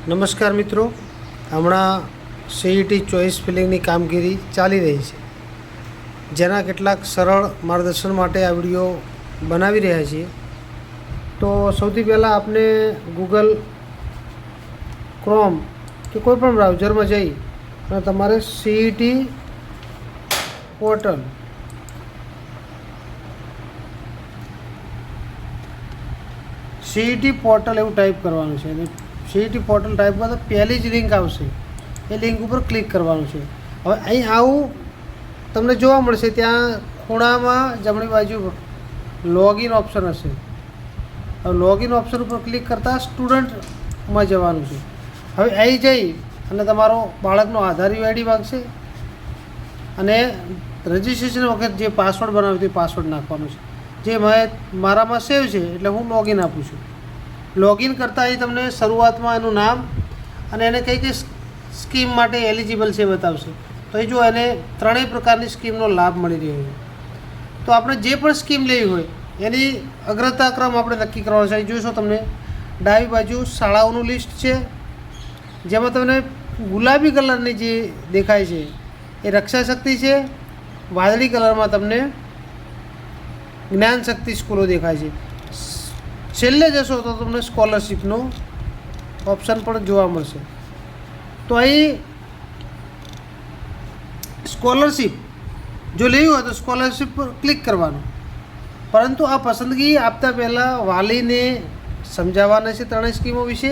નમસ્કાર મિત્રો, હમણાં સીઈટી ચોઇસ ફિલિંગની કામગીરી ચાલી રહી છે, જેના કેટલાક સરળ માર્ગદર્શન માટે આ વિડીયો બનાવી રહ્યા છીએ. તો સૌથી પહેલાં આપને ગૂગલ ક્રોમ કે કોઈ પણ બ્રાઉઝરમાં જઈ અને તમારે સીઈટી પોર્ટલ એવું ટાઈપ કરવાનું છે. અને સીઈટી પોર્ટલ ટાઈપ કરો તો પહેલી જ લિંક આવશે, એ લિંક ઉપર ક્લિક કરવાનું છે. હવે અહીં આવું તમને જોવા મળશે, ત્યાં ખૂણામાં જમણી બાજુ લોગિન ઓપ્શન હશે. હવે લોગિન ઓપ્શન ઉપર ક્લિક કરતાં સ્ટુડન્ટમાં જવાનું છે. હવે અહીં જઈ અને તમારો બાળકનો આધાર યુઆઈડી માગશે અને રજિસ્ટ્રેશન વખત જે પાસવર્ડ બનાવ્યો તે પાસવર્ડ નાખવાનો છે, જે મારામાં સેવ છે. એટલે હું લોગિન આપું છું. લોગિન કરતાં અહીં તમને શરૂઆતમાં એનું નામ અને એને કઈ કઈ સ્કીમ માટે એલિજિબલ છે બતાવશે. તો એ જો એને ત્રણેય પ્રકારની સ્કીમનો લાભ મળી રહ્યો છે. તો આપણે જે પણ સ્કીમ લેવી હોય એની અગ્રતાક્રમ આપણે નક્કી કરવાનો છે. જોઈશો તમને ડાબી બાજુ શાળાઓનું લિસ્ટ છે, જેમાં તમને ગુલાબી કલરની જે દેખાય છે એ રક્ષા શક્તિ છે, વાદળી કલરમાં તમને જ્ઞાન શક્તિ સ્કૂલો દેખાય છે. છેલ્લે જશો તો તમને સ્કોલરશીપનો ઓપ્શન પણ જોવા મળશે. તો અહીં સ્કોલરશીપ જો લેવી હોય તો સ્કોલરશીપ પર ક્લિક કરવાનું. પરંતુ આ પસંદગી આપતા પહેલાં વાલીને સમજાવવાના છે. ત્રણેય સ્કીમો વિશે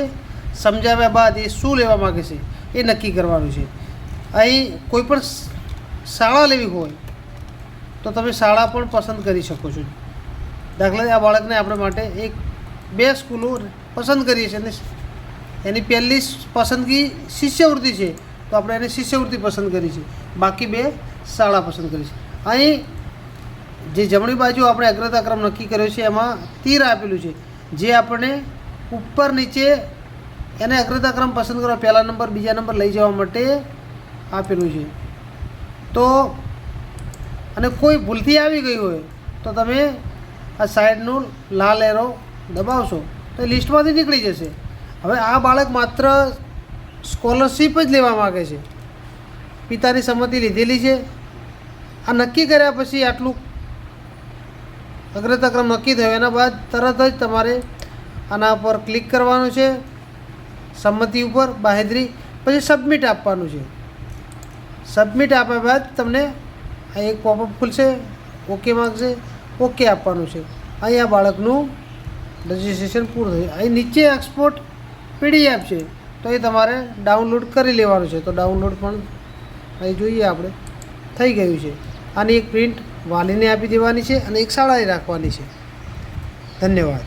સમજાવ્યા બાદ એ શું લેવા માગે છે એ નક્કી કરવાનું છે. અહીં કોઈ પણ શાળા લેવી હોય તો તમે શાળા પણ પસંદ કરી શકો છો. દાખલા તરીકે આ બાળકને આપણે માટે બે સ્કૂલો પસંદ કરીએ છીએ અને એની પહેલી પસંદગી શિષ્યવૃત્તિ છે, તો આપણે એને શિષ્યવૃત્તિ પસંદ કરી છે. બાકી બે શાળા પસંદ કરી છે. અહીં જે જમણી બાજુ આપણે અગ્રતાક્રમ નક્કી કર્યો છે એમાં તીર આપેલું છે, જે આપણે ઉપર નીચે એને અગ્રતાક્રમ પસંદ કરવા પહેલા નંબર બીજા નંબર લઈ જવા માટે આપેલું છે. તો અને કોઈ ભૂલથી આવી ગઈ હોય તો તમે આ સાઈડનું લાલ એરો દબાવશો તો એ લિસ્ટમાંથી નીકળી જશે. હવે આ બાળક માત્ર સ્કોલરશીપ જ લેવા માગે છે, પિતાની સંમતિ લીધેલી છે. આ નક્કી કર્યા પછી આટલું અગ્રતાક્રમ નક્કી થયો એના બાદ તરત જ તમારે આના પર ક્લિક કરવાનું છે, સંમતિ ઉપર બાહેધરી, પછી સબમિટ આપવાનું છે. સબમિટ આપ્યા બાદ તમને આ એક પોપઅપ ખુલશે, ઓકે માગશે, ઓકે આપવાનું છે. અહીં આ બાળકનું રજિસ્ટ્રેશન પૂરું થયું. અહીં નીચે એક્સપોર્ટ પીડીએફ છે, તો એ તમારે ડાઉનલોડ કરી લેવાનું છે. તો ડાઉનલોડ પણ અહીં જોઈએ આપણે થઈ ગયું છે. આની એક પ્રિન્ટ વાલીને આપી દેવાની છે અને એક શાળાએ રાખવાની છે. ધન્યવાદ.